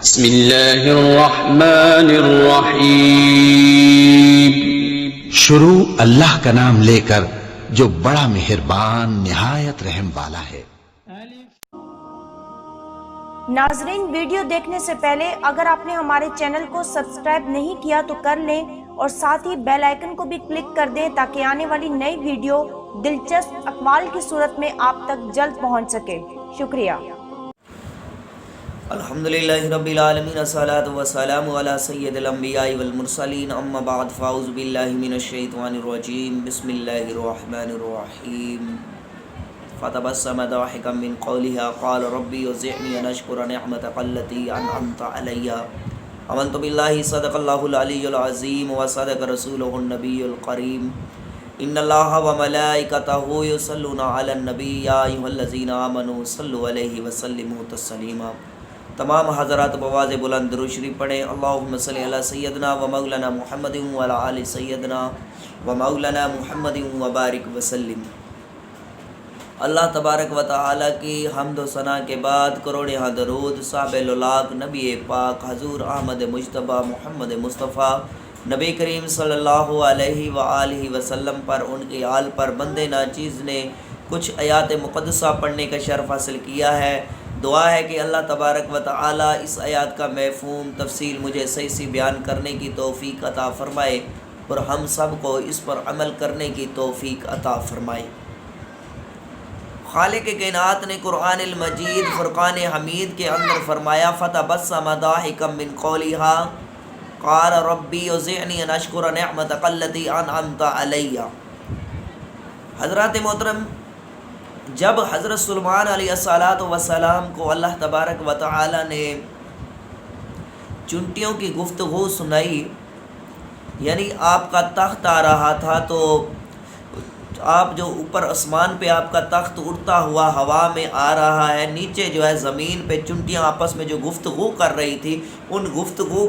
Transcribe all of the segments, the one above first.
بسم اللہ الرحمن الرحیم۔ شروع اللہ کا نام لے کر جو بڑا مہربان نہایت رحم والا ہے۔ ناظرین، ویڈیو دیکھنے سے پہلے اگر آپ نے ہمارے چینل کو سبسکرائب نہیں کیا تو کر لیں اور ساتھ ہی بیل آئیکن کو بھی کلک کر دیں تاکہ آنے والی نئی ویڈیو دلچسپ اقوال کی صورت میں آپ تک جلد پہنچ سکے۔ شکریہ۔ الحمدللہ رب العالمین، الصلاۃ والسلام علی سید الانبیاء والمرسلین، اما بعد فاعوذ باللہ من الشیطان الرجیم، بسم اللہ الرحمن الرحیم۔ فتبسم ضاحکا من قولها قال ربی اوزعنی ان اشکر نعمتک التی انعمت علی۔ آمنت باللہ صدق اللہ العلی العظیم وصدق رسولہ النبی الکریم۔ ان اللہ وملائکتہ یصلون علی النبی یا ایھا الذین آمنوا صلوا علیہ وسلموا تسلیما۔ تمام حضرات بواز بلند درود شریف پڑھیں۔ اللہم صلی علی سیدنا و مولانا محمد وعلی آل سیدنا و مولانا محمد وبارک وسلم۔ اللہ تبارک و تعالی کی حمد و ثنا کے بعد کروڑہ درود صاحب الولاق نبی پاک حضور احمد مجتبیٰ محمد مصطفیٰ نبی کریم صلی اللہ علیہ وآلہ وسلم پر، ان کے آل پر بند ناچیز نے کچھ آیات مقدسہ پڑھنے کا شرف حاصل کیا ہے۔ دعا ہے کہ اللہ تبارک و تعالی اس آیات کا مفہوم تفصیل مجھے صحیح سے بیان کرنے کی توفیق عطا فرمائے اور ہم سب کو اس پر عمل کرنے کی توفیق عطا فرمائے۔ خالق کائنات نے قرآن المجید فرقان حمید کے اندر فرمایا فتبسم ضاحکا من قولها قال ربی اوزعنی ان اشکر نعمتک التی انعمت علی۔ حضرات محترم، جب حضرت سلیمان علیہ السلام کو اللہ تبارک و تعالی نے چونٹیوں کی گفتگو سنائی، یعنی آپ کا تخت آ رہا تھا، تو آپ جو اوپر آسمان پہ آپ کا تخت اڑتا ہوا ہوا میں آ رہا ہے، نیچے جو ہے زمین پہ چونٹیاں آپس میں جو گفتگو کر رہی تھی، ان گفتگو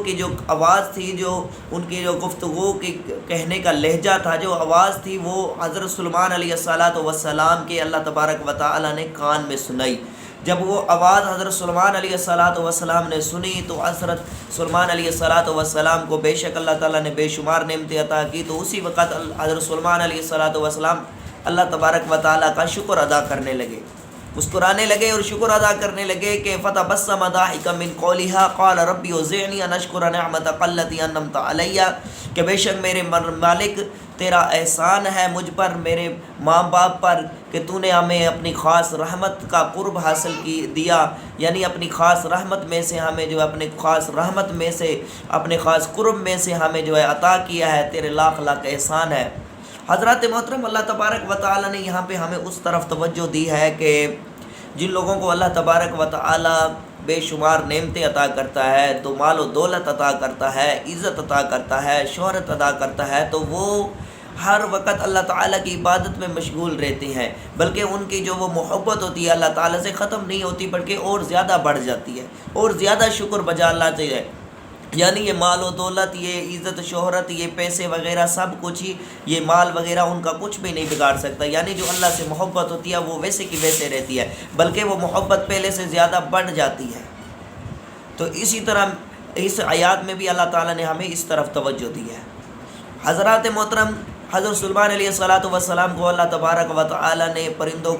کی جو آواز تھی، جو ان کی جو گفتگو کی کہنے کا لہجہ تھا، جو آواز تھی، وہ حضرت سلیمان علیہ السلام کے اللہ تبارک و تعالی نے کان میں سنائی۔ جب وہ آواز حضرت سلیمان علیہ السلام نے سنی تو حضرت سلیمان علیہ السلام کو بے شک اللہ تعالیٰ نے بے شمار نعمتیں عطا کی، تو اسی وقت حضرت سلیمان علیہ السلام اللہ تبارک و تعالیٰ کا شکر ادا کرنے لگے، مسکرانے لگے اور شکر ادا کرنے لگے کہ فتبسم ضاحکا من قولها قال ربی اوزعنی ان اشکر نعمتک التی انعمت علی، کہ بے شک میرے مالک تیرا احسان ہے مجھ پر، میرے ماں باپ پر، کہ تو نے ہمیں اپنی خاص رحمت کا قرب حاصل دیا، یعنی اپنی خاص رحمت میں سے ہمیں جو ہے اپنے خاص رحمت میں سے اپنے خاص قرب میں سے ہمیں جو ہے عطا کیا ہے، تیرے لاکھ لاکھ احسان ہے۔ حضرات محترم، اللہ تبارک و تعالی نے یہاں پہ ہمیں اس طرف توجہ دی ہے کہ جن لوگوں کو اللہ تبارک و تعالی بے شمار نعمتیں عطا کرتا ہے، تو مال و دولت عطا کرتا ہے، عزت عطا کرتا ہے، شہرت عطا کرتا ہے، تو وہ ہر وقت اللہ تعالیٰ کی عبادت میں مشغول رہتے ہیں، بلکہ ان کی جو وہ محبت ہوتی ہے اللہ تعالیٰ سے ختم نہیں ہوتی، بلکہ اور زیادہ بڑھ جاتی ہے اور زیادہ شکر بجا اللہ چاہیے۔ یعنی یہ مال و دولت، یہ عزت شہرت، یہ پیسے وغیرہ سب کچھ ہی، یہ مال وغیرہ ان کا کچھ بھی نہیں بگاڑ سکتا، یعنی جو اللہ سے محبت ہوتی ہے وہ ویسے کی ویسے رہتی ہے، بلکہ وہ محبت پہلے سے زیادہ بڑھ جاتی ہے۔ تو اسی طرح اس آیات میں بھی اللہ تعالیٰ نے ہمیں اس طرف توجہ دی ہے۔ حضرات محترم، حضرت سلیمان علیہ السلام کو اللہ تبارک و تعالی نے پرندوں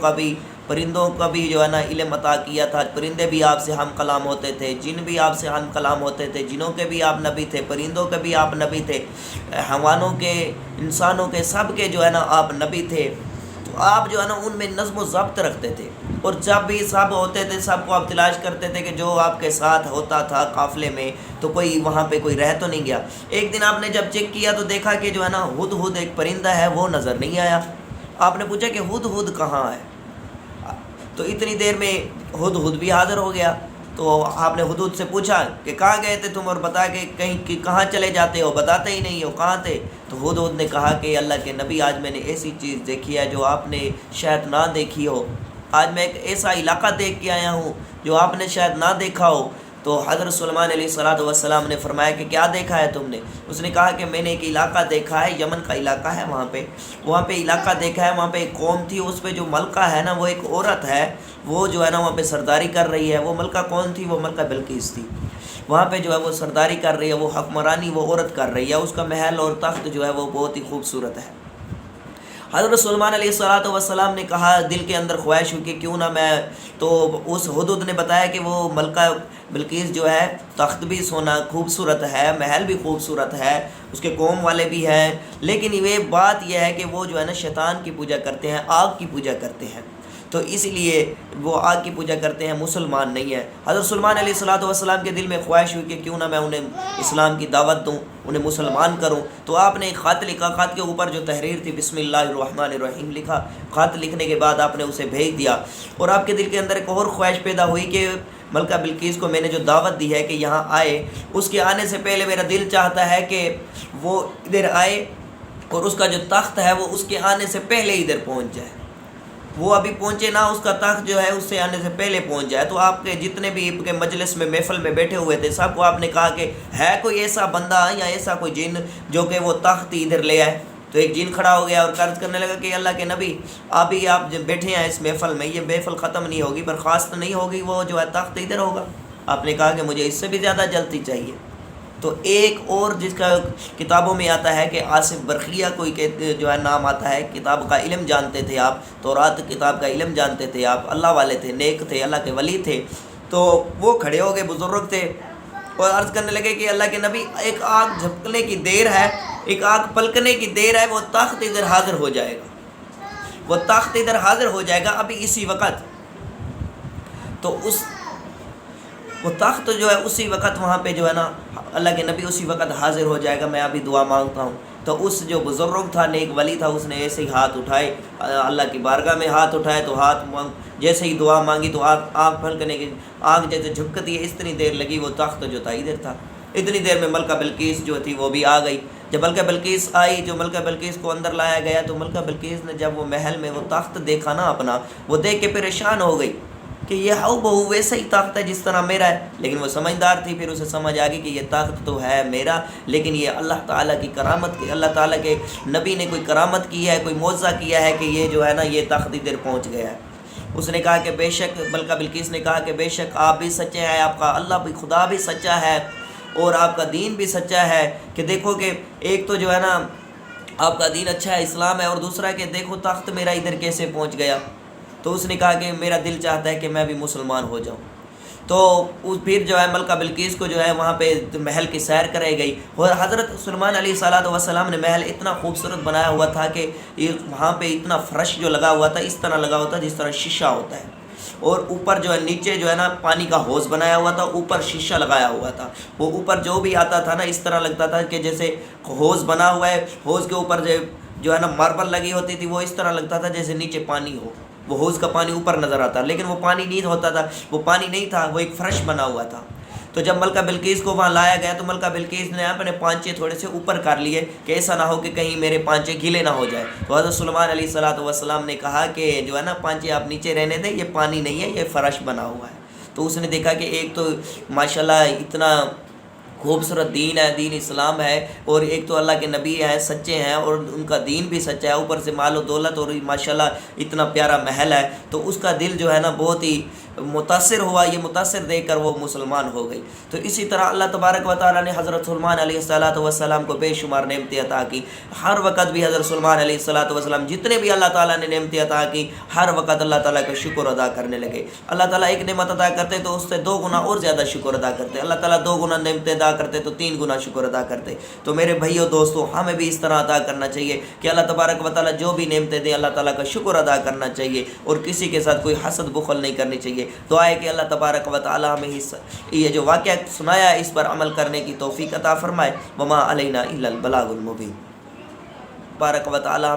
کا بھی جو ہے نا علم عطا کیا تھا، پرندے بھی آپ سے ہم کلام ہوتے تھے، جن بھی آپ سے ہم کلام ہوتے تھے، جنوں کے بھی آپ نبی تھے، پرندوں کے بھی آپ نبی تھے، حیوانوں کے، انسانوں کے، سب کے جو ہے نا آپ نبی تھے۔ تو آپ جو ہے نا ان میں نظم و ضبط رکھتے تھے، اور جب بھی سب ہوتے تھے سب کو آپ تلاش کرتے تھے کہ جو آپ کے ساتھ ہوتا تھا قافلے میں تو کوئی وہاں پہ کوئی رہ تو نہیں گیا۔ ایک دن آپ نے جب چیک کیا تو دیکھا کہ جو ہے نا ہدہد ایک پرندہ ہے وہ نظر نہیں آیا۔ آپ نے پوچھا کہ ہدہد کہاں ہے، تو اتنی دیر میں ہدہد بھی حاضر ہو گیا۔ تو آپ نے ہدہد سے پوچھا کہ کہاں گئے تھے تم، اور بتا کہ کہاں چلے جاتے ہو، بتاتے ہی نہیں ہو کہاں تھے۔ تو ہدہد نے کہا کہ اللہ کے نبی، آج میں نے ایسی چیز دیکھی ہے جو آپ نے شاید نہ دیکھی ہو، آج میں ایک ایسا علاقہ دیکھ کے آیا ہوں جو آپ نے شاید نہ دیکھا ہو۔ تو حضرت سلیمان علیہ السلام نے فرمایا کہ کیا دیکھا ہے تم نے؟ اس نے کہا کہ میں نے ایک علاقہ دیکھا ہے، یمن کا علاقہ ہے، وہاں پہ علاقہ دیکھا ہے، وہاں پہ ایک قوم تھی، اس پہ جو ملکہ ہے نا وہ ایک عورت ہے، وہ جو ہے نا وہاں پہ سرداری کر رہی ہے۔ وہ ملکہ کون تھی؟ وہ ملکہ بلقیس تھی۔ وہاں پہ جو ہے وہ سرداری کر رہی ہے، وہ حکمرانی وہ عورت کر رہی ہے، اس کا محل اور تخت جو ہے وہ بہت ہی خوبصورت ہے۔ حضرت سلیمان علیہ السلام نے کہا، دل کے اندر خواہش ہوئی کہ کیوں نہ میں، تو اس ہدہد نے بتایا کہ وہ ملکہ بلقیس جو ہے تخت بھی سونا خوبصورت ہے، محل بھی خوبصورت ہے، اس کے قوم والے بھی ہیں، لیکن یہ بات یہ ہے کہ وہ جو ہے نا شیطان کی پوجا کرتے ہیں، آگ کی پوجا کرتے ہیں، تو اس لیے وہ آگ کی پوجا کرتے ہیں، مسلمان نہیں ہے۔ حضرت سلیمان علیہ السلام کے دل میں خواہش ہوئی کہ کیوں نہ میں انہیں اسلام کی دعوت دوں، انہیں مسلمان کروں، تو آپ نے ایک خط لکھا، خط کے اوپر جو تحریر تھی بسم اللہ الرحمن الرحیم لکھا۔ خط لکھنے کے بعد آپ نے اسے بھیج دیا، اور آپ کے دل کے اندر ایک اور خواہش پیدا ہوئی کہ ملکہ بلقیس کو میں نے جو دعوت دی ہے کہ یہاں آئے، اس کے آنے سے پہلے میرا دل چاہتا ہے کہ وہ ادھر آئے اور اس کا جو تخت ہے وہ اس کے آنے سے پہلے ادھر پہنچ جائے، وہ ابھی پہنچے نہ، اس کا تخت جو ہے اس سے آنے سے پہلے پہنچ جائے۔ تو آپ کے جتنے بھی کے مجلس میں محفل میں بیٹھے ہوئے تھے سب کو آپ نے کہا کہ ہے کوئی ایسا بندہ یا ایسا کوئی جن جو کہ وہ تخت ادھر لے آئے؟ تو ایک جن کھڑا ہو گیا اور عرض کرنے لگا کہ اللہ کے نبی، ابھی آپ جب بیٹھے ہیں اس محفل میں، یہ محفل ختم نہیں ہوگی، برخاست نہیں ہوگی، وہ جو ہے تخت ادھر ہوگا۔ آپ نے کہا کہ مجھے اس سے بھی زیادہ جلدی چاہیے۔ تو ایک اور جس کا کتابوں میں آتا ہے کہ آصف برقیہ کوئی جو ہے نام آتا ہے، کتاب کا علم جانتے تھے آپ، تورات کتاب کا علم جانتے تھے آپ، اللہ والے تھے، نیک تھے، اللہ کے ولی تھے، تو وہ کھڑے ہو گئے، بزرگ تھے، اور عرض کرنے لگے کہ اللہ کے نبی، ایک آگ جھپکنے کی دیر ہے، ایک آگ پلکنے کی دیر ہے، وہ تخت ادھر حاضر ہو جائے گا، وہ تخت ادھر حاضر ہو جائے گا ابھی اسی وقت۔ تو وہ تخت جو ہے اسی وقت وہاں پہ جو ہے نا اللہ کے نبی اسی وقت حاضر ہو جائے گا، میں ابھی دعا مانگتا ہوں۔ تو اس جو بزرگ تھا، نیک ولی تھا، اس نے ایسے ہی ہاتھ اٹھائے، اللہ کی بارگاہ میں ہاتھ اٹھائے، تو جیسے ہی دعا مانگی تو آگ پھلکنے کی، آگ جیسے جھپکتی ہے اتنی دیر لگی، وہ تخت جو تھا ادھر تھا۔ اتنی دیر میں ملکہ بلقیس جو تھی وہ بھی آ گئی۔ جب ملکہ بلقیس آئی، جو ملکہ بلقیس کو اندر لایا گیا، تو ملکہ بلقیس نے جب وہ محل میں وہ تخت دیکھا نا اپنا، وہ دیکھ کے پریشان ہو گئی کہ یہ ہاؤ بہو ویسا ہی تخت ہے جس طرح میرا ہے، لیکن وہ سمجھدار تھی، پھر اسے سمجھ آ گئی کہ یہ تخت تو ہے میرا، لیکن یہ اللہ تعالیٰ کی کرامت، اللہ تعالیٰ کے نبی نے کوئی کرامت کی ہے، کوئی معجزہ کیا ہے کہ یہ جو ہے نا یہ تخت ادھر پہنچ گیا ہے۔ اس نے کہا کہ بے شک، ملکہ بلقیس نے کہا کہ بے شک آپ بھی سچے ہیں، آپ کا اللہ بھی، خدا بھی سچا ہے، اور آپ کا دین بھی سچا ہے، کہ دیکھو کہ ایک تو جو ہے نا آپ کا دین اچھا ہے، اسلام ہے، اور دوسرا کہ دیکھو تخت میرا ادھر کیسے پہنچ گیا۔ تو اس نے کہا کہ میرا دل چاہتا ہے کہ میں بھی مسلمان ہو جاؤں۔ تو پھر جو ہے ملکہ بلقیس کو جو ہے وہاں پہ محل کی سیر کرائی گئی، اور حضرت سلیمان علیہ السلام نے محل اتنا خوبصورت بنایا ہوا تھا کہ وہاں پہ اتنا فرش جو لگا ہوا تھا، اس طرح لگا ہوا تھا جس طرح شیشہ ہوتا ہے، اور اوپر جو ہے نیچے جو ہے نا پانی کا حوض بنایا ہوا تھا، اوپر شیشہ لگایا ہوا تھا، وہ اوپر جو بھی آتا تھا نا اس طرح لگتا تھا کہ جیسے حوض بنا ہوا ہے، حوض کے اوپر جو ہے نا ماربل لگی ہوتی تھی، وہ اس طرح لگتا تھا جیسے نیچے پانی ہو، وہ حوض کا پانی اوپر نظر آتا، لیکن وہ پانی نہیں ہوتا تھا، وہ پانی نہیں تھا، وہ ایک فرش بنا ہوا تھا۔ تو جب ملکہ بلقیس کو وہاں لایا گیا تو ملکہ بلقیس نے اپنے پانچے تھوڑے سے اوپر کر لیے کہ ایسا نہ ہو کہ کہیں میرے پانچے گیلے نہ ہو جائے۔ تو حضرت سلیمان علیہ السلام نے کہا کہ جو ہے نا پانچے آپ نیچے رہنے دیں، یہ پانی نہیں ہے، یہ فرش بنا ہوا ہے۔ تو اس نے دیکھا کہ ایک تو ماشاءاللہ اتنا خوبصورت دین ہے، دین اسلام ہے، اور ایک تو اللہ کے نبی ہیں، سچے ہیں، اور ان کا دین بھی سچا ہے، اوپر سے مال و دولت اور ماشاءاللہ اتنا پیارا محل ہے، تو اس کا دل جو ہے نا بہت ہی متاثر ہوا، یہ متاثر دیکھ کر وہ مسلمان ہو گئی۔ تو اسی طرح اللہ تبارک و تعالیٰ نے حضرت سلیمان علیہ السلام کو بے شمار نعمتیں عطا کی۔ ہر وقت بھی حضرت سلیمان علیہ السلام جتنے بھی اللہ تعالیٰ نے نعمتیں عطا کی، ہر وقت اللہ تعالیٰ کا شکر ادا کرنے لگے۔ اللہ تعالیٰ ایک نعمت عطا کرتے تو اس سے 2 گنا اور زیادہ شکر ادا کرتے، اللہ تعالیٰ 2 گنا نعمتیں ادا کرتے تو 3 گنا شکر ادا کرتے۔ تو میرے بھائیو دوستو، ہمیں بھی اس طرح ادا کرنا چاہیے کہ اللہ تبارک و تعالیٰ جو بھی نعمتیں دیں اللہ تعالیٰ کا شکر ادا کرنا چاہیے، اور کسی کے ساتھ کوئی حسد بخل نہیں کرنی چاہیے۔ دعا ہے کہ اللہ تبارک و تعالیٰ ہمیں یہ جو واقعہ سنایا ہے اس پر عمل کرنے کی توفیق عطا فرمائے۔ وما علینا الا البلاغ المبین۔ تبارک و تعالیٰ